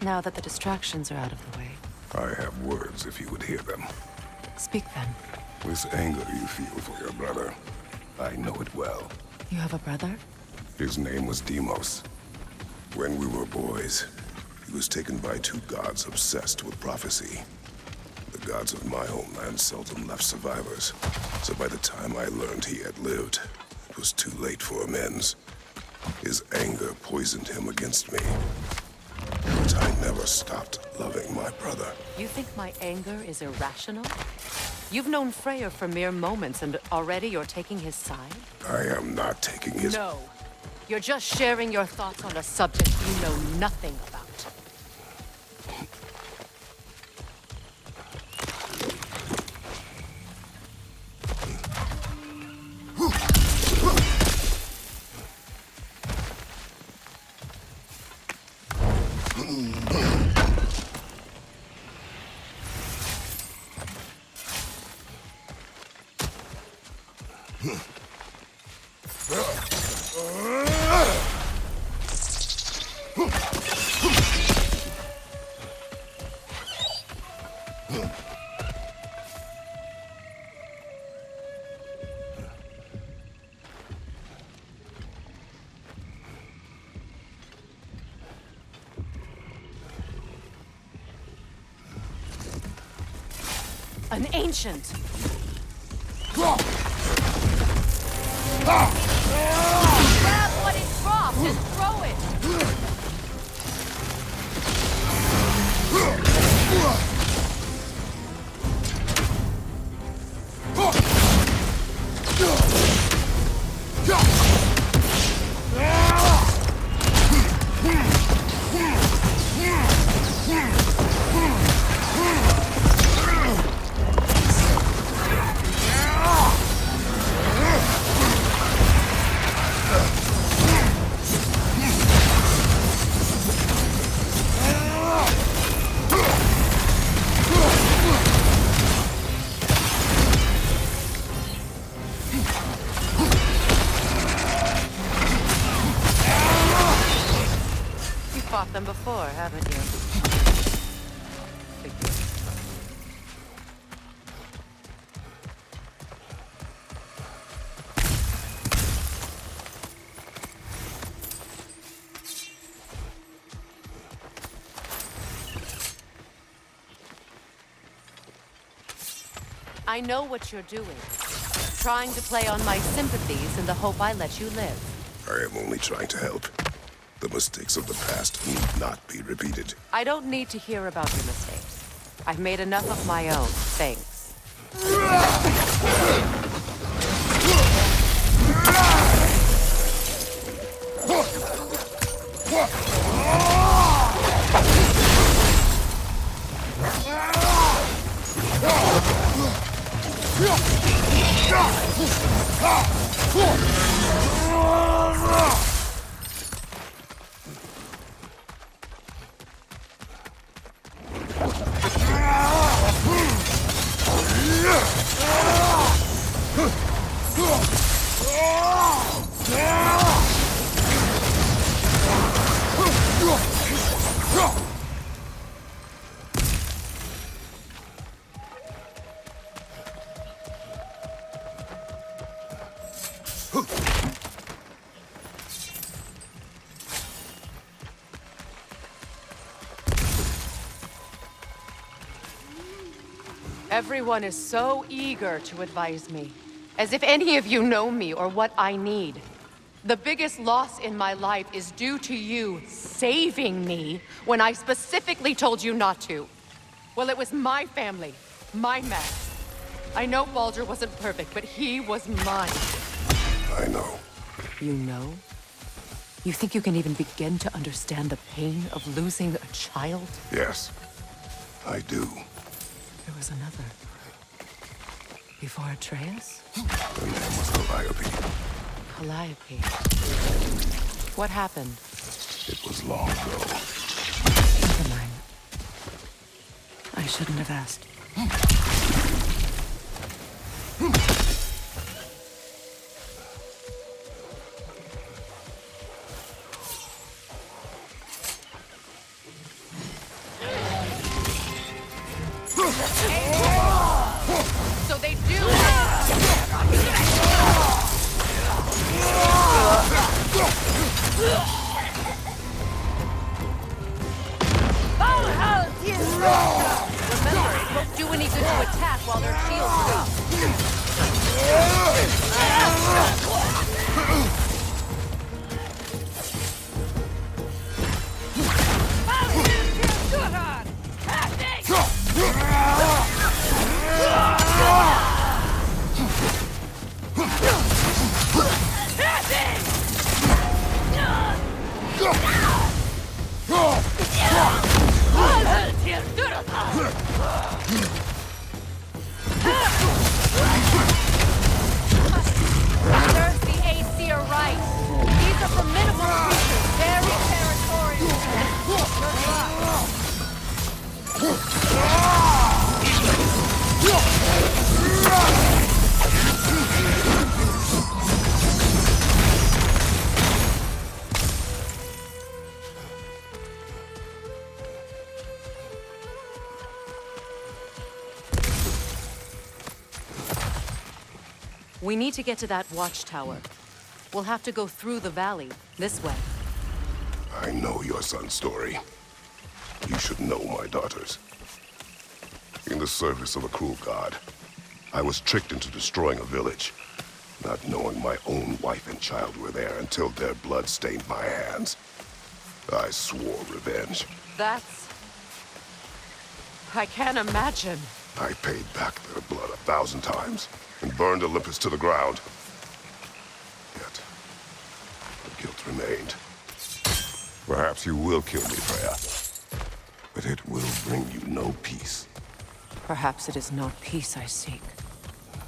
Now that the distractions are out of the way. I have words if you would hear them. Speak then. This anger you feel for your brother, I know it well. You have a brother? His name was Deimos. When we were boys, he was taken by two gods obsessed with prophecy. The gods of my homeland seldom left survivors, so by the time I learned he had lived, it was too late for amends. His anger poisoned him against me. But I never stopped loving my brother. You think my anger is irrational? You've known Freyr for mere moments, and already you're taking his side? I am not taking his... No. You're just sharing your thoughts on a subject you know nothing about. An ancient! Grab what it dropped! Just throw it! Fought them before, haven't you? I know what you're doing. Trying to play on my sympathies in the hope I let you live. I am only trying to help. The mistakes of the past need not be repeated. I don't need to hear about your mistakes. I've made enough of my own, thanks. Everyone is so eager to advise me, as if any of you know me or what I need. The biggest loss in my life is due to you saving me when I specifically told you not to. Well, it was my family, my mess. I know Baldur wasn't perfect, but he was mine. I know. You know? You think you can even begin to understand the pain of losing a child? Yes, I do. There was another. Before Atreus? Her name was Calliope. Calliope. What happened? It was long ago. Never mind. I shouldn't have asked. attack while their shields are up. Serves the Aesir right. These are formidable creatures, very territorial. Good luck. We need to get to that watchtower. We'll have to go through the valley, this way. I know your son's story. You should know my daughter's. In the service of a cruel god, I was tricked into destroying a village, not knowing my own wife and child were there until their blood stained my hands. I swore revenge. That's... I can't imagine. I paid back their blood 1,000 times and burned Olympus to the ground. Yet, the guilt remained. Perhaps you will kill me, Freya, but it will bring you no peace. Perhaps it is not peace I seek.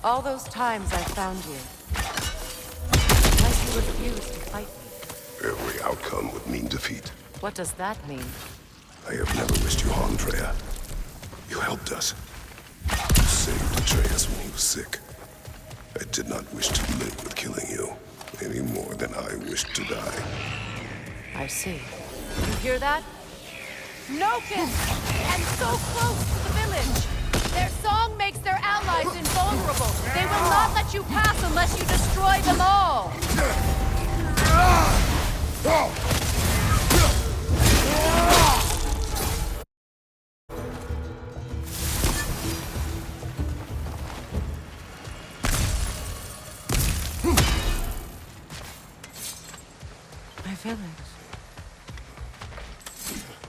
All those times I found you, because you refused to fight me. Every outcome would mean defeat. What does that mean? I have never wished you harm, Freya. You helped us. You saved Atreus when he was sick. I did not wish to live with killing you, any more than I wished to die. I see. You hear that? Noken! And so close to the village! Their song makes their allies invulnerable. They will not let you pass unless you destroy them all. My village.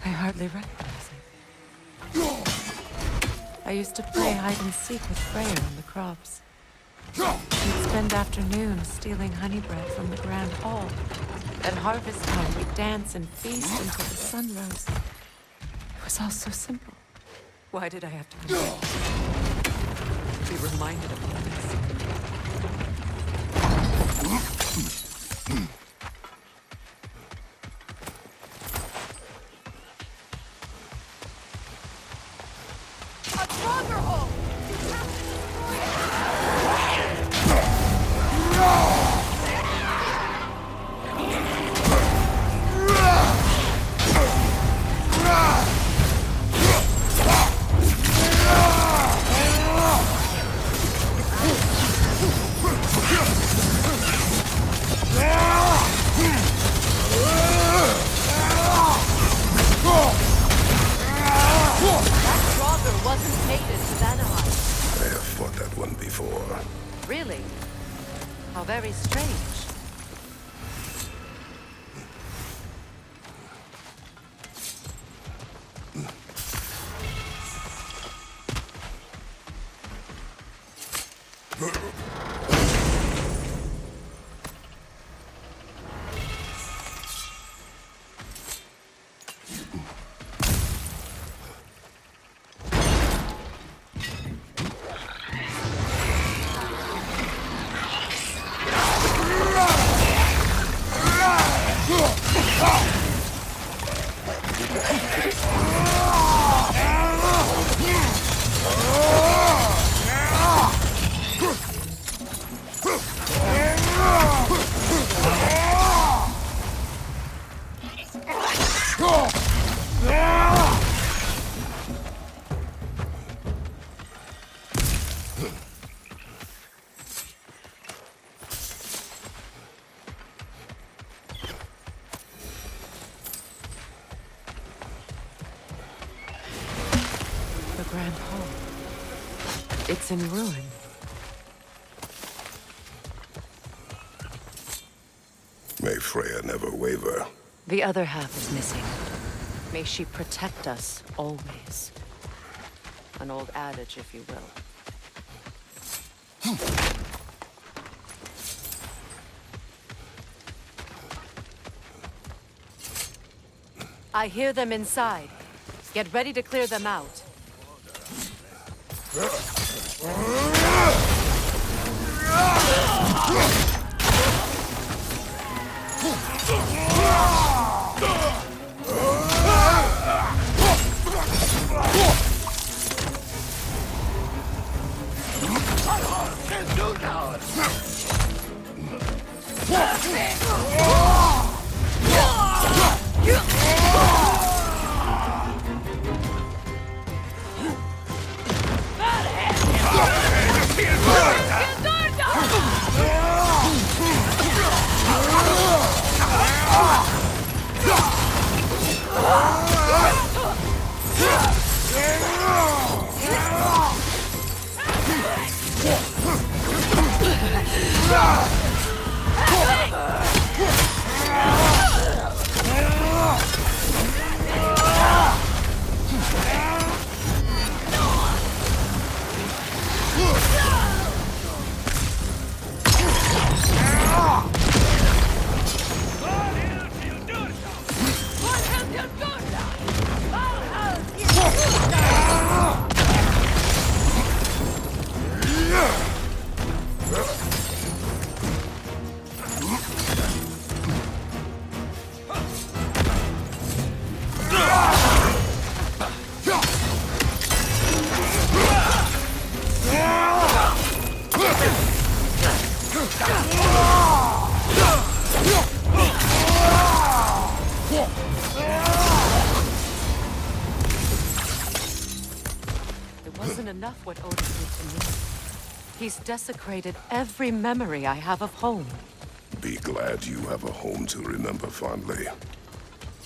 I hardly recognize it. I used to play hide and seek with Freya in the crops. We'd spend afternoons stealing honey bread from the grand hall. At harvest time, we'd dance and feast until the sun rose. It was all so simple. Why did I have to come back? Be reminded of all this. A stronger hole! You have to wasn't made in Vanaheim. I have fought that one before. Really? How very strange. It's in ruin. May Freya never waver. The other half is missing. May she protect us, always. An old adage, if you will. I hear them inside. Get ready to clear them out. Enough what Odin did to me. He's desecrated every memory I have of home. Be glad you have a home to remember fondly.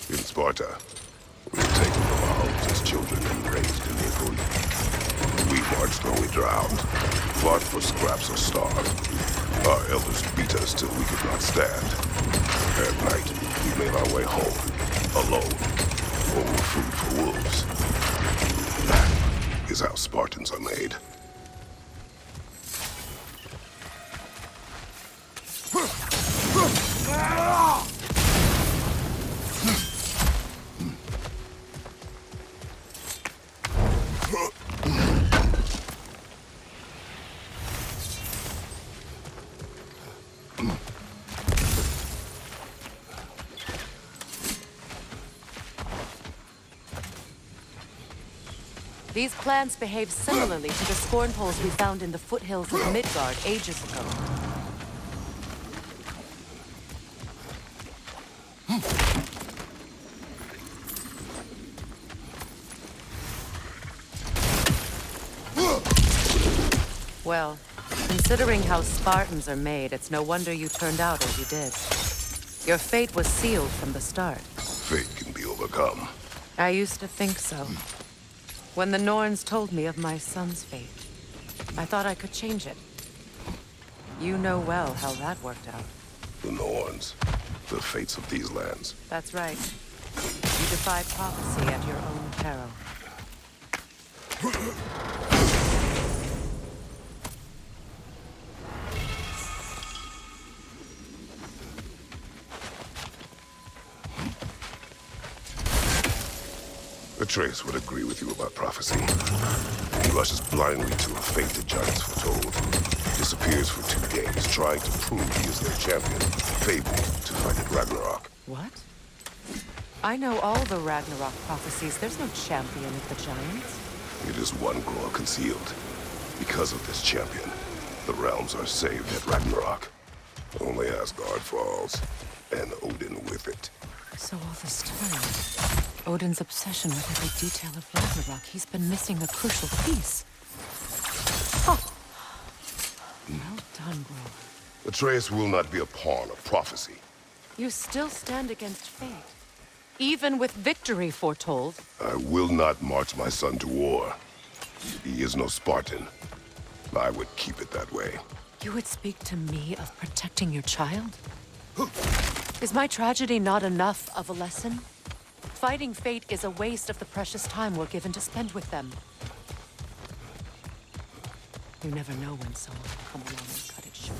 In Sparta, we were taken from our homes as children and raised in the Iliad. We marched or we drowned, fought for scraps or starved. Our elders beat us till we could not stand. At night, we made our way home, alone, or with food for wolves. That is how Spartans are made. These plants behave similarly to the scorn poles we found in the foothills of Midgard ages ago. Well, considering how Spartans are made, it's no wonder you turned out as you did. Your fate was sealed from the start. Fate can be overcome. I used to think so. When the Norns told me of my son's fate, I thought I could change it. You know well how that worked out. The Norns, the fates of these lands. That's right. You defy prophecy at your own peril. Atreus would agree with you about prophecy. He rushes blindly to a fate the giants foretold. Disappears for 2 days, trying to prove he is their champion, fabled to fight at Ragnarok. What? I know all the Ragnarok prophecies. There's no champion of the giants. It is one glow concealed. Because of this champion, the realms are saved at Ragnarok. Only Asgard falls, and Odin with it. So all this time, Odin's obsession with every detail of Ragnarok, he's been missing a crucial piece. Huh. Well done, Grover. Atreus will not be a pawn of prophecy. You still stand against fate, even with victory foretold. I will not march my son to war. He is no Spartan. I would keep it that way. You would speak to me of protecting your child? Is my tragedy not enough of a lesson? Fighting fate is a waste of the precious time we're given to spend with them. You never know when someone will come along and cut it short.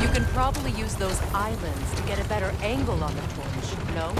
You can probably use those islands to get a better angle on the torch, no?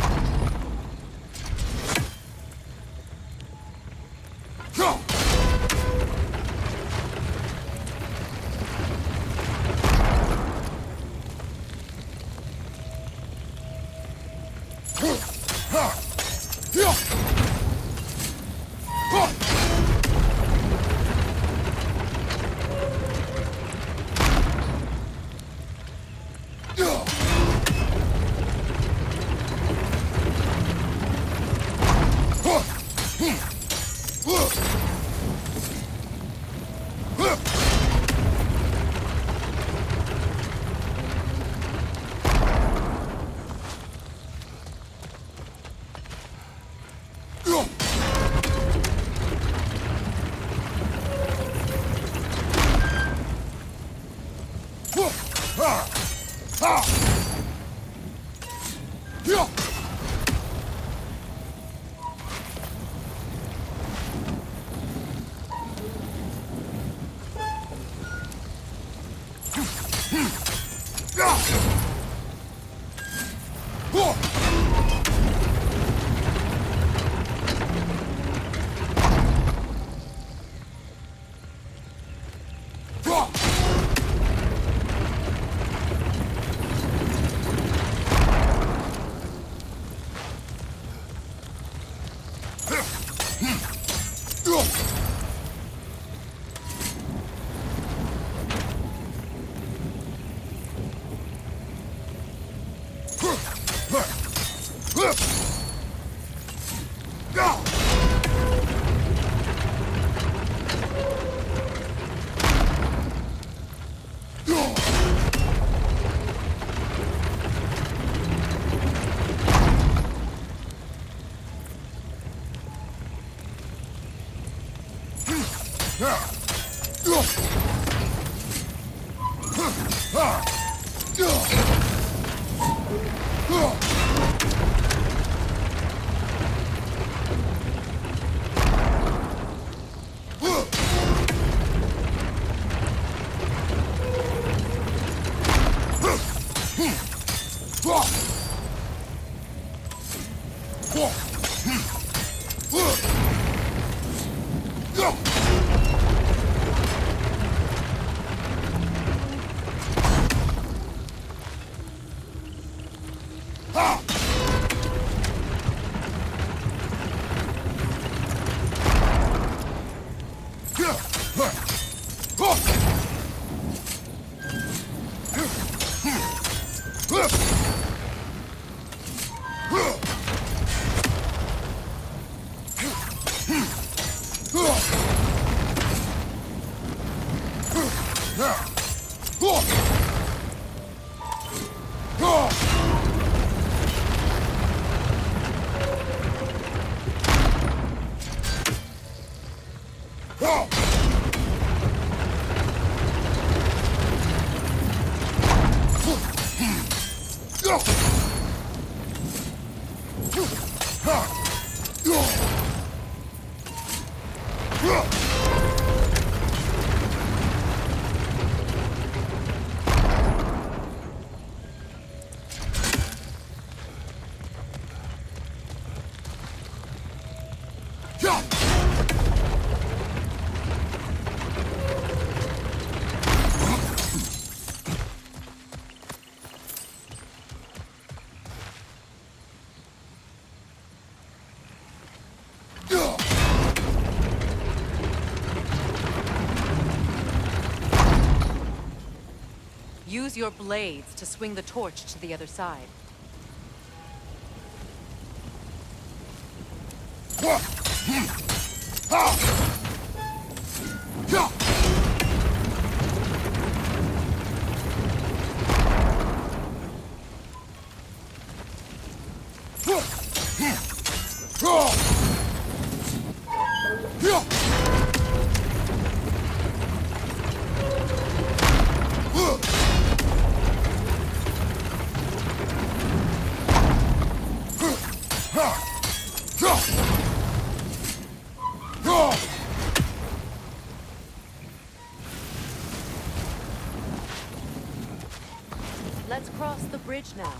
Use your blades to swing the torch to the other side. Let's cross the bridge now.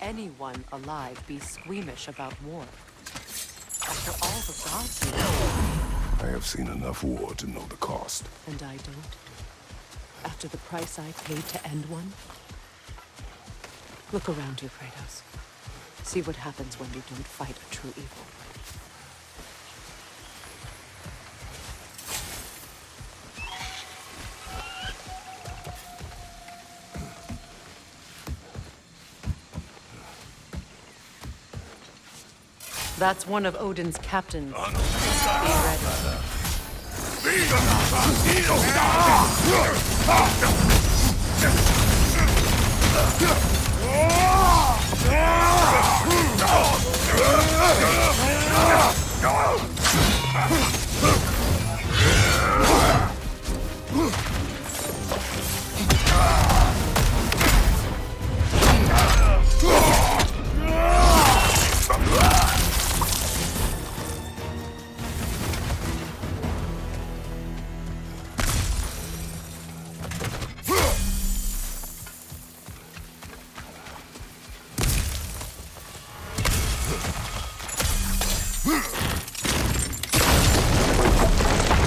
Anyone alive be squeamish about war? After all the gods you know. I have seen enough war to know the cost. And I don't? After the price I paid to end one? Look around you, Kratos. See what happens when you don't fight a true evil. That's one of Odin's captains. Be ready.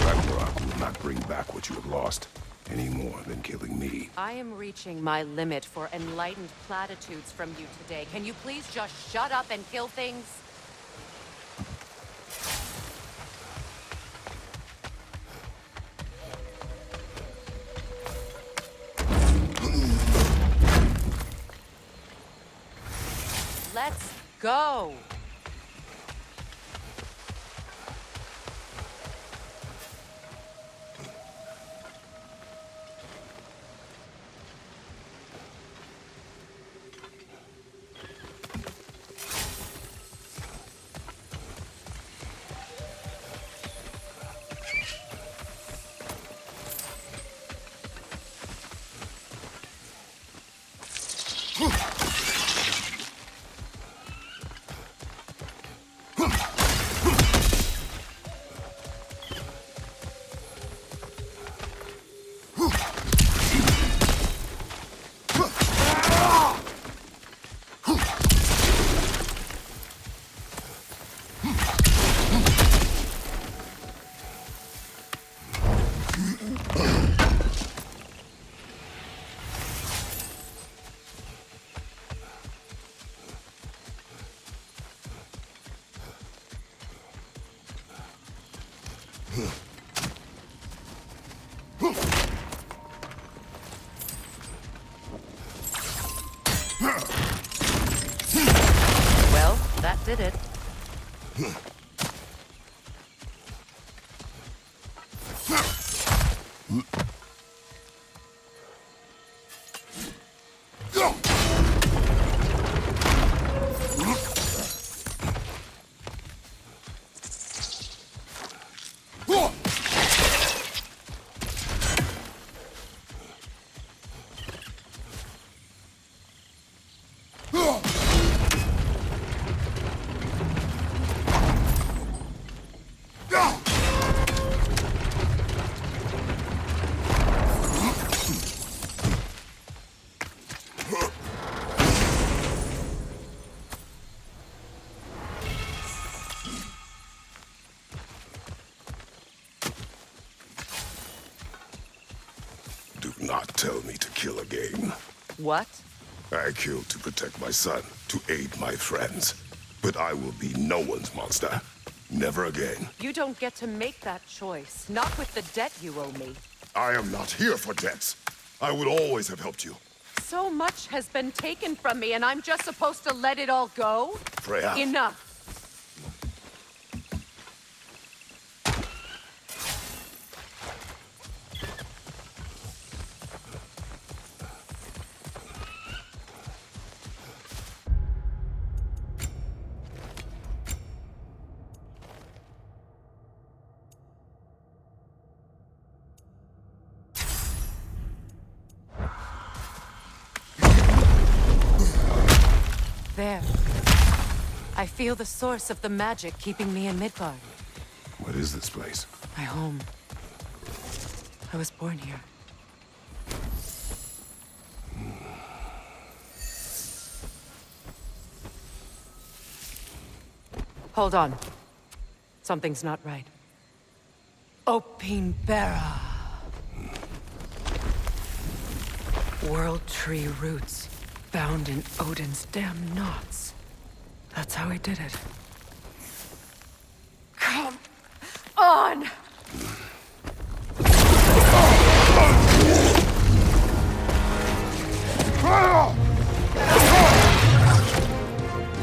Ragnarok will not bring back what you have lost, any more than killing me. I am reaching my limit for enlightened platitudes from you today. Can you please just shut up and kill things? Let's go! Well, that did it. Do not tell me to kill again. What? I killed to protect my son, to aid my friends. But I will be no one's monster. Never again. You don't get to make that choice. Not with the debt you owe me. I am not here for debts. I would always have helped you. So much has been taken from me, and I'm just supposed to let it all go? Freya. Enough. There. I feel the source of the magic keeping me in Midgard. What is this place? My home. I was born here. Hold on. Something's not right. Opinbera. World tree roots. Bound in Odin's damn knots. That's how he did it. Come on!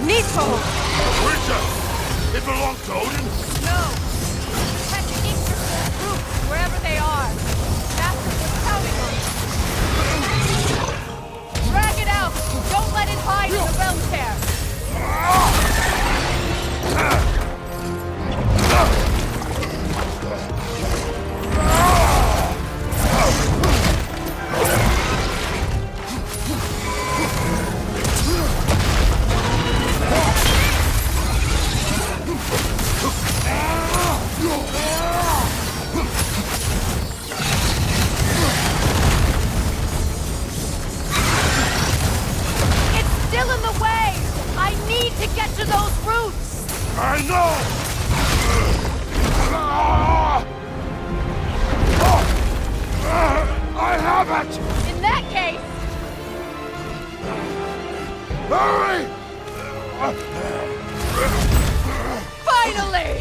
Nico! Creature! It belongs to Odin? No! Catch Icarus' roots wherever they are. Master was counting on it. Drag it out! Don't let it hide in the realm tear! To those roots! I know! I have it! In that case... Hurry! Finally!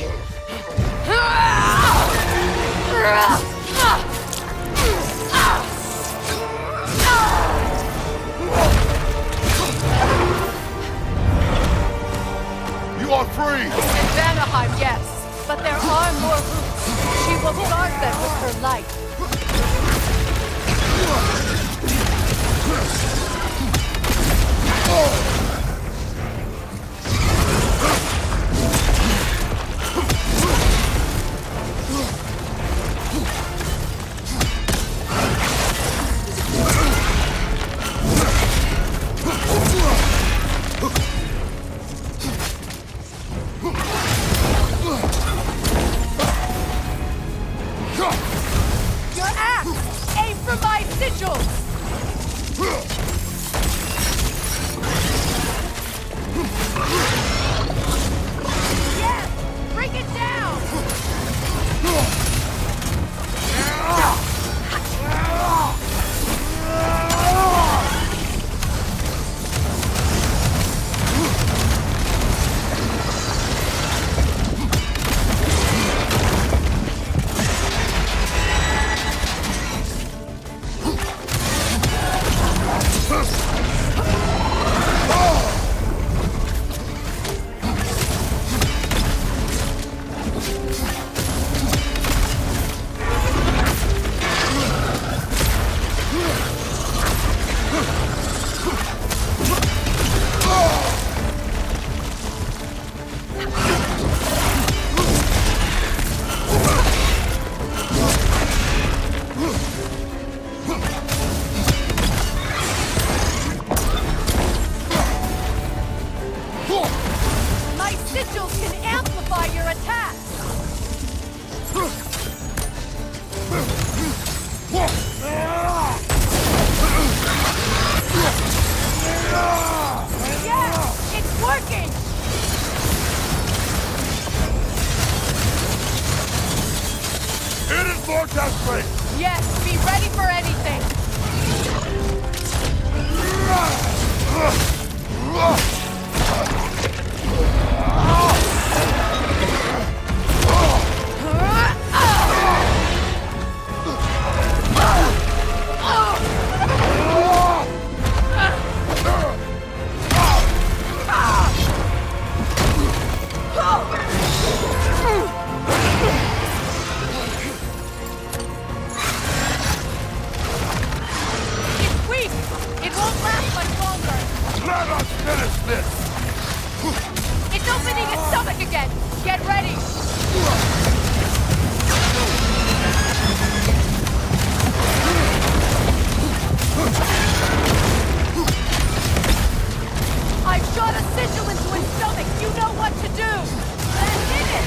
You are free! In Vanaheim, yes. But there are more roots. She will guard them with her light. Your axe! Aim for my sigils! Yes! Bring it down! more desperate! Yes, be ready for anything! It's weak! It won't last much longer! Let us finish this! It's opening its stomach again! Get ready! I've shot a sigil into its stomach! You know what to do! Then hit it!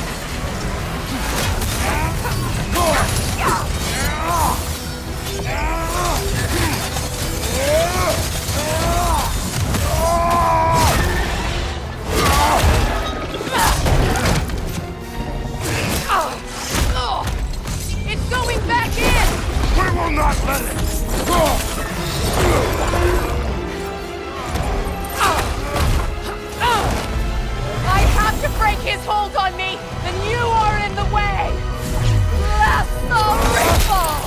It's going back in! We will not let it! I have to break his hold on me, then you are in the way! Lasso Ripple!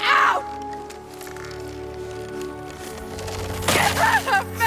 Ow! Get out of me!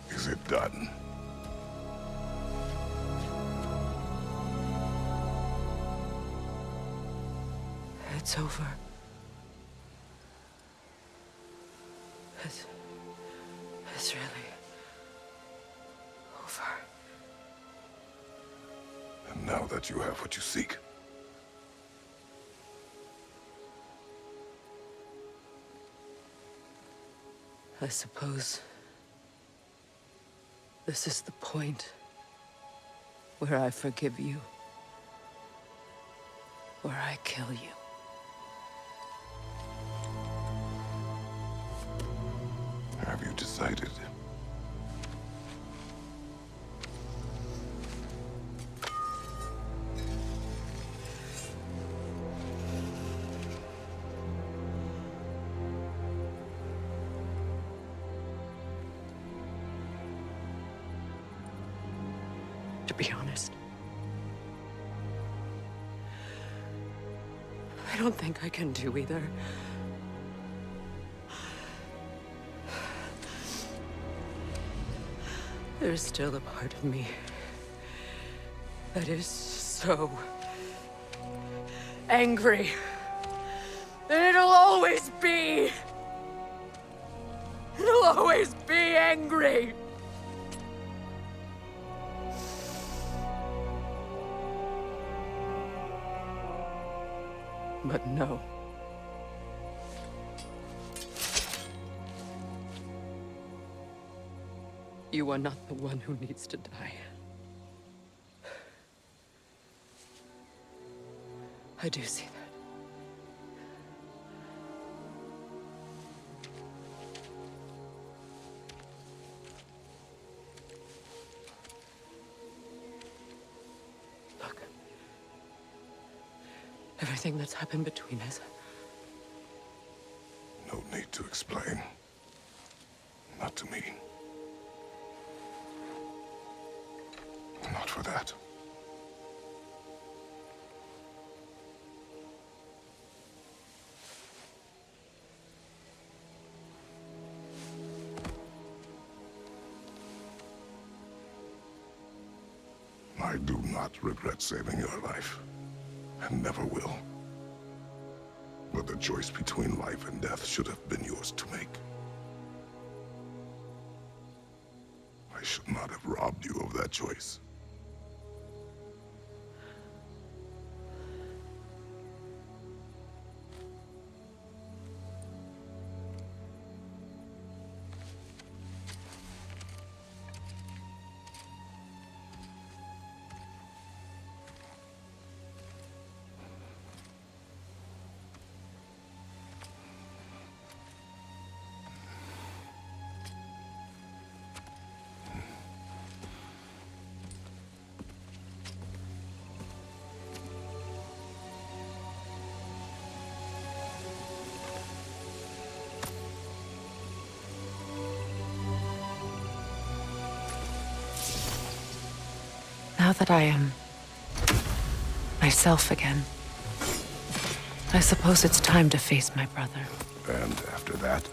Is it done? It's over. It's really over. And now that you have what you seek, I suppose this is the point where I forgive you, where I kill you. have you decided? To be honest, I don't think I can do either. There's still a part of me that is so angry. And it'll always be. It'll always be angry. But no. You are not the one who needs to die. I do see that. Look. Everything that's happened between us. No need to explain. Not to me. Not for that. I do not regret saving your life, and never will. But the choice between life and death should have been yours to make. I should not have robbed you of that choice. Now that I am myself again, I suppose it's time to face my brother. And after that?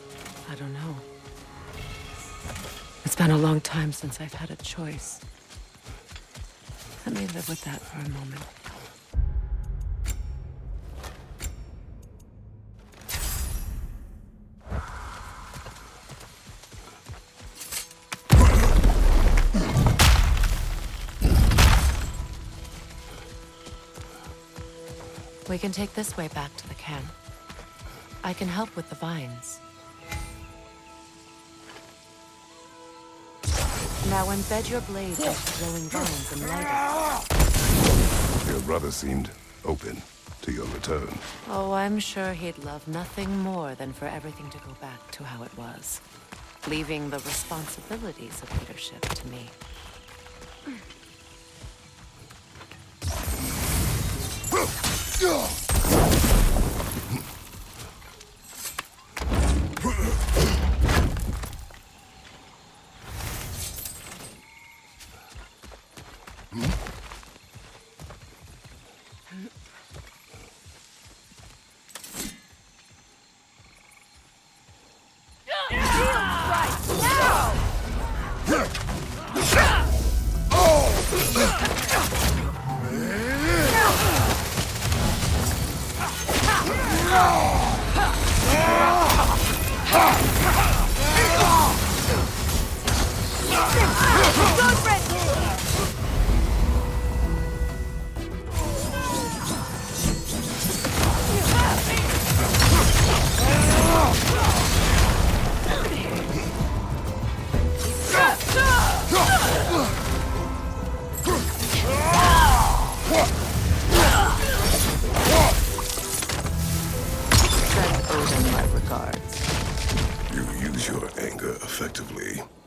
I don't know. It's been a long time since I've had a choice. Let me live with that for a moment. We can take this way back to the camp. I can help with the vines. Now embed your blades into glowing vines and light it. Your brother seemed open to your return. Oh, I'm sure he'd love nothing more than for everything to go back to how it was, leaving the responsibilities of leadership to me.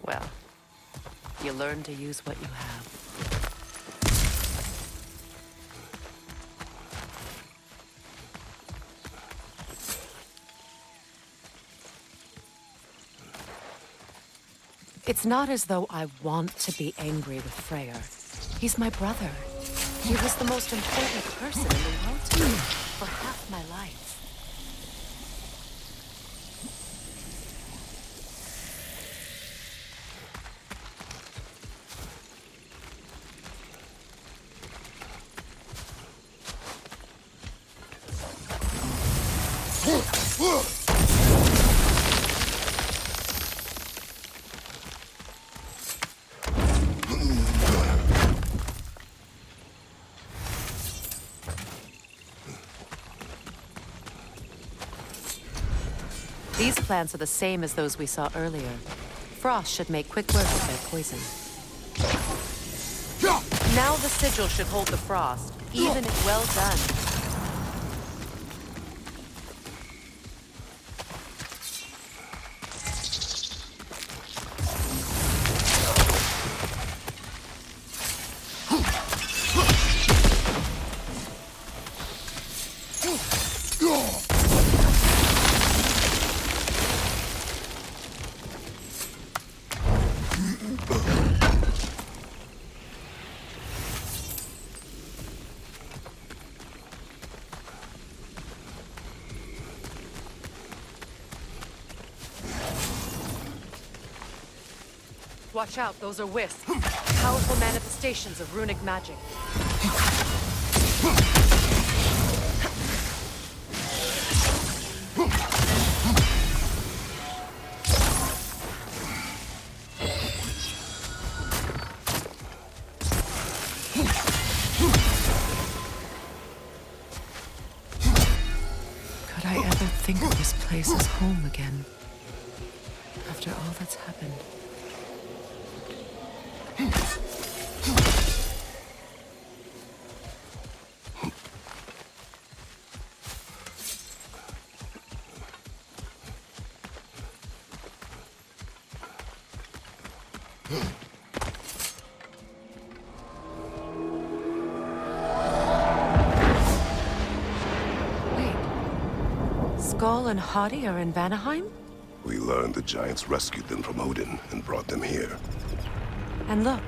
Well, you learn to use what you have. It's not as though I want to be angry with Freyr. He's my brother. He was the most important person in the world to me for half my life. These plants are the same as those we saw earlier. Frost should make quick work of their poison. Now the sigil should hold the frost, even if well done. Watch out, those are wisps. Powerful manifestations of runic magic. Could I ever think of this place as home again? After all that's happened. Skull and Hadi are in Vanaheim? We learned the giants rescued them from Odin and brought them here. And look,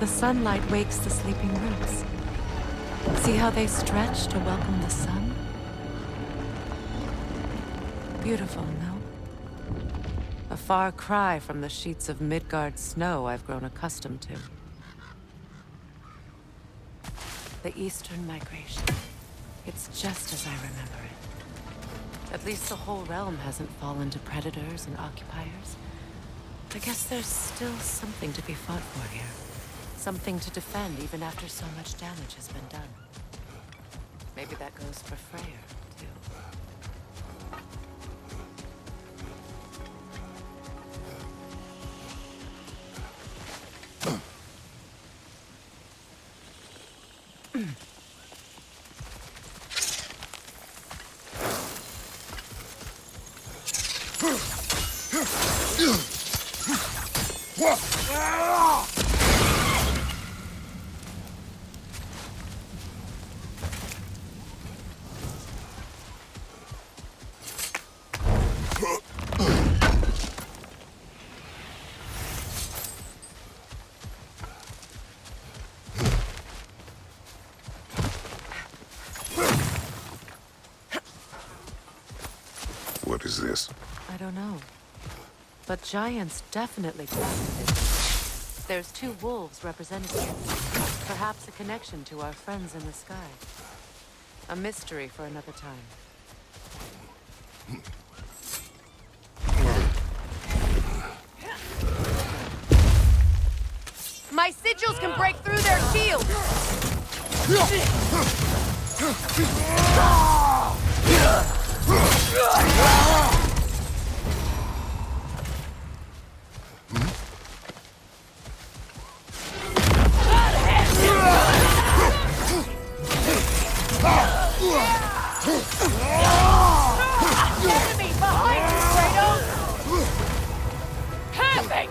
the sunlight wakes the sleeping roots. See how they stretch to welcome the sun? Beautiful, no? A far cry from the sheets of Midgard snow I've grown accustomed to. The Eastern Migration. It's just as I remember it. At least the whole realm hasn't fallen to predators and occupiers. I guess there's still something to be fought for here. Something to defend even after so much damage has been done. Maybe that goes for Freyr, too. What is this? I don't know. But giants definitely crafted it. There's 2 wolves represented here. Perhaps a connection to our friends in the sky. A mystery for another time. My sigils can break through their shields! Enemy behind you, Kratos! Havoc!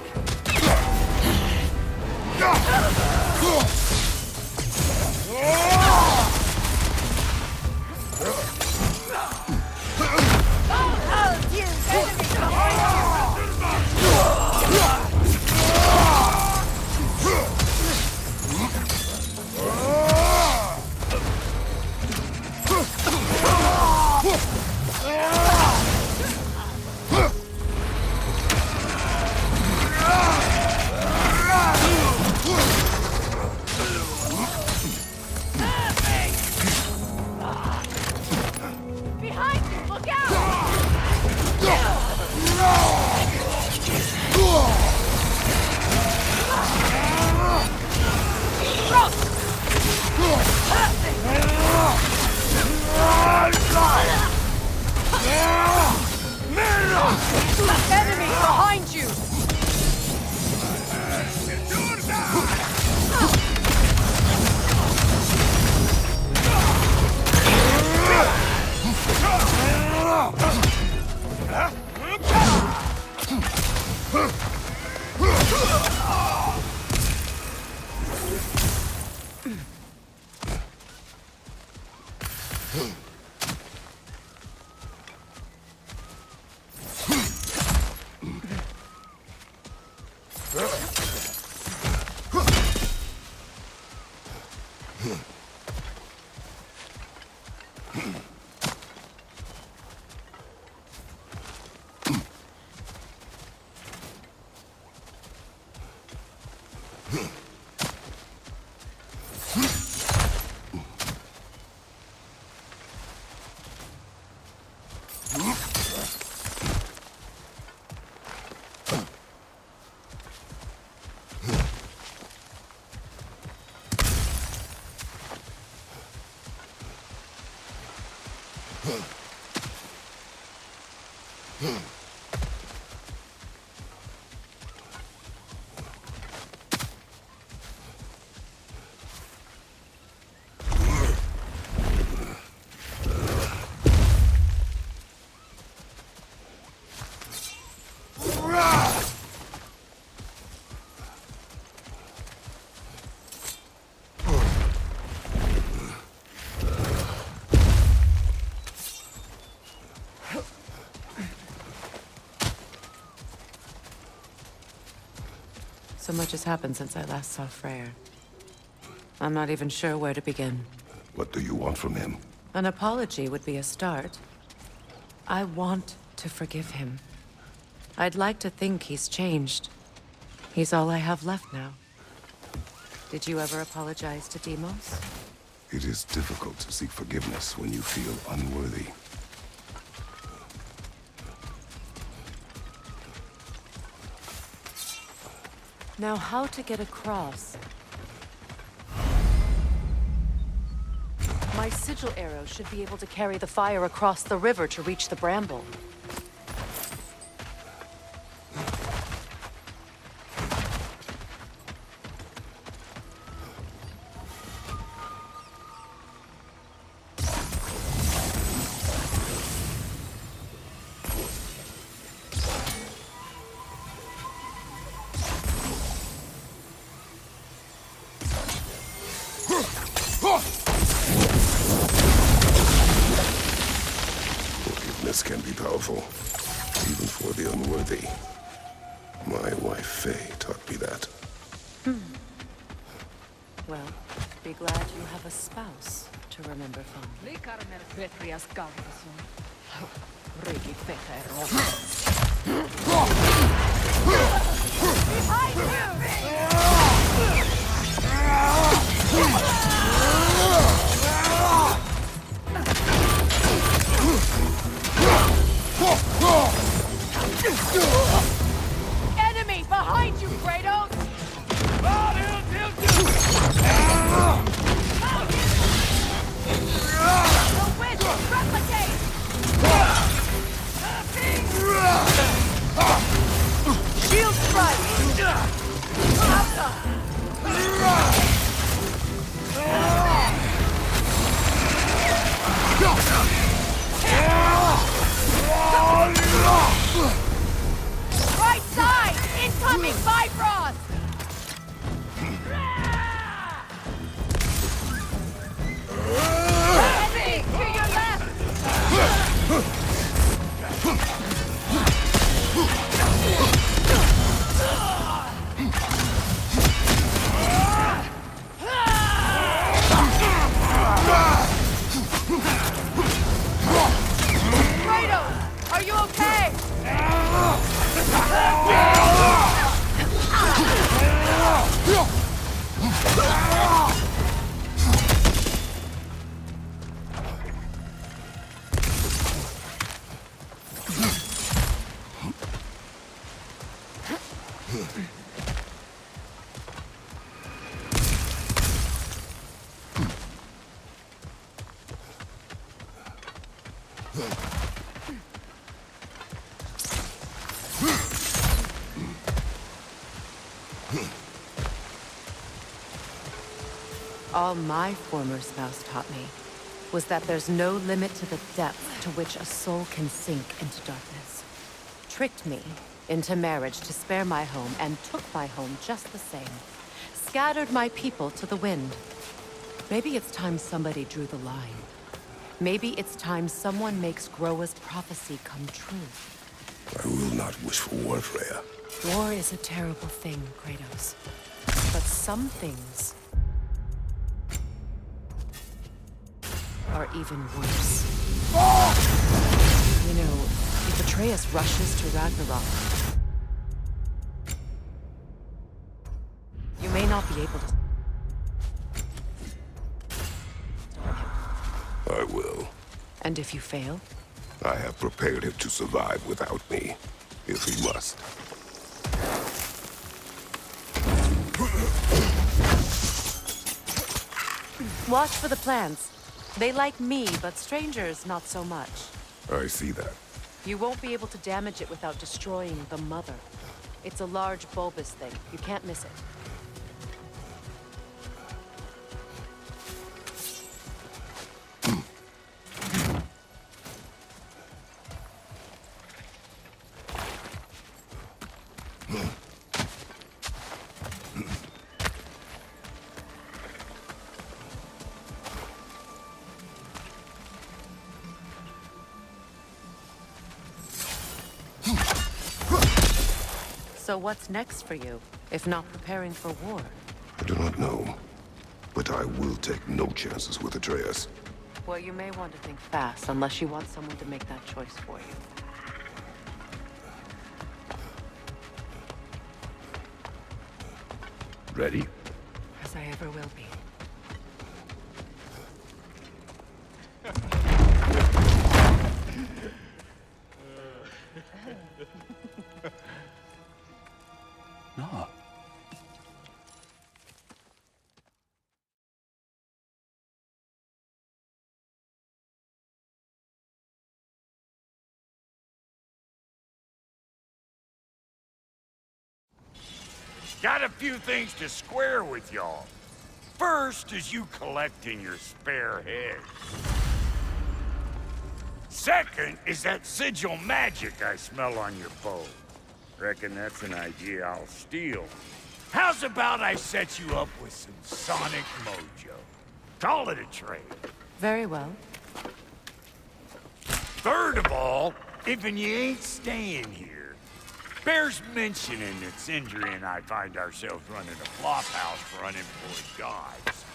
So much has happened since I last saw Freyr. I'm not even sure where to begin. What do you want from him? An apology would be a start. I want to forgive him. I'd like to think he's changed. He's all I have left now. Did you ever apologize to Deimos? It is difficult to seek forgiveness when you feel unworthy. Now, how to get across? My sigil arrow should be able to carry the fire across the river to reach the bramble. Forgiveness can be powerful, even for the unworthy. My wife, Faye, taught me that. Well, be glad you have a spouse to remember fondly. Enemy behind you, Kratos! The witch, replicate! Shield strike! Right side! Incoming Bifrost! Enemy to your left! Kratos, are you okay? All my former spouse taught me was that there's no limit to the depth to which a soul can sink into darkness. Tricked me into marriage to spare my home and took my home just the same. Scattered my people to the wind. Maybe it's time somebody drew the line. Maybe it's time someone makes Groa's prophecy come true. I will not wish for war, Freya. War is a terrible thing, Kratos. But some things are even worse. You know, if Atreus rushes to Ragnarok, you may not be able to stop him. I will. And if you fail? I have prepared him to survive without me, if he must. Watch for the plants. They like me, but strangers not so much. I see that. You won't be able to damage it without destroying the mother. It's a large bulbous thing. You can't miss it. So what's next for you, if not preparing for war? I do not know, but I will take no chances with Atreus. Well, you may want to think fast, unless you want someone to make that choice for you. Ready? As I ever will be. No. Got a few things to square with y'all. First is you collecting your spare heads. Second is that sigil magic I smell on your bow. Reckon that's an idea I'll steal. How's about I set you up with some sonic mojo? Call it a trade. Very well. Third of all, if you ain't staying here, bears mentioning that Sindri and I find ourselves running a flophouse for unemployed gods.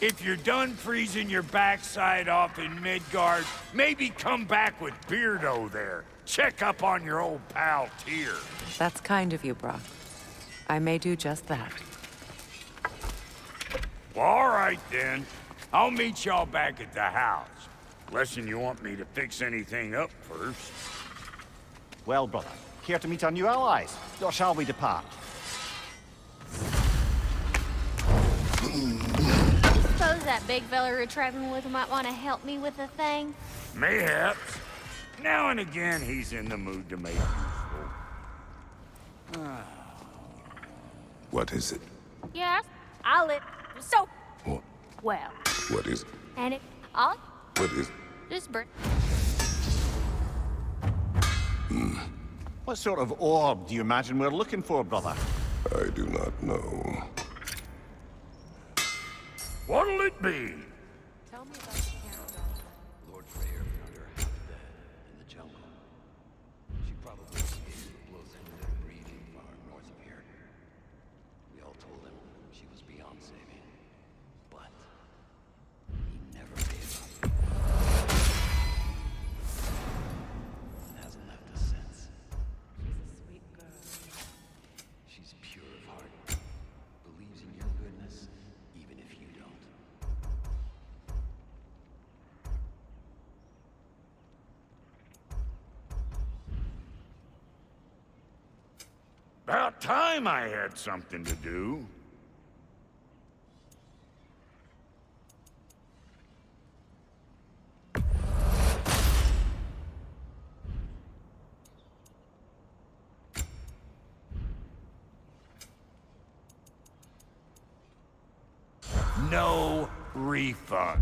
If you're done freezing your backside off in Midgard, maybe come back with Beardo there. Check up on your old pal Tyr. That's kind of you, Brock. I may do just that. Well, all right then. I'll meet y'all back at the house. Unless you want me to fix anything up first. Well, brother, care to meet our new allies? Or shall we depart? Suppose that big fella we're traveling with might want to help me with a thing? Mayhaps. Now and again, he's in the mood to make useful. What is it? Yes, I'll let. So, What? well, What is it? and it. I'll What is just burn. What sort of orb do you imagine we're looking for, brother? I do not know. What'll it be? Tell me about the camp. Lord Freyr found her half dead in the jungle. She probably escaped the blows into their breeding farm north of here. We all told him she was beyond saving, but he never gave up. And hasn't left us since. She's a sweet girl. She's pure of heart, believes in your goodness, even if you don't. About time I had something to do. No refund.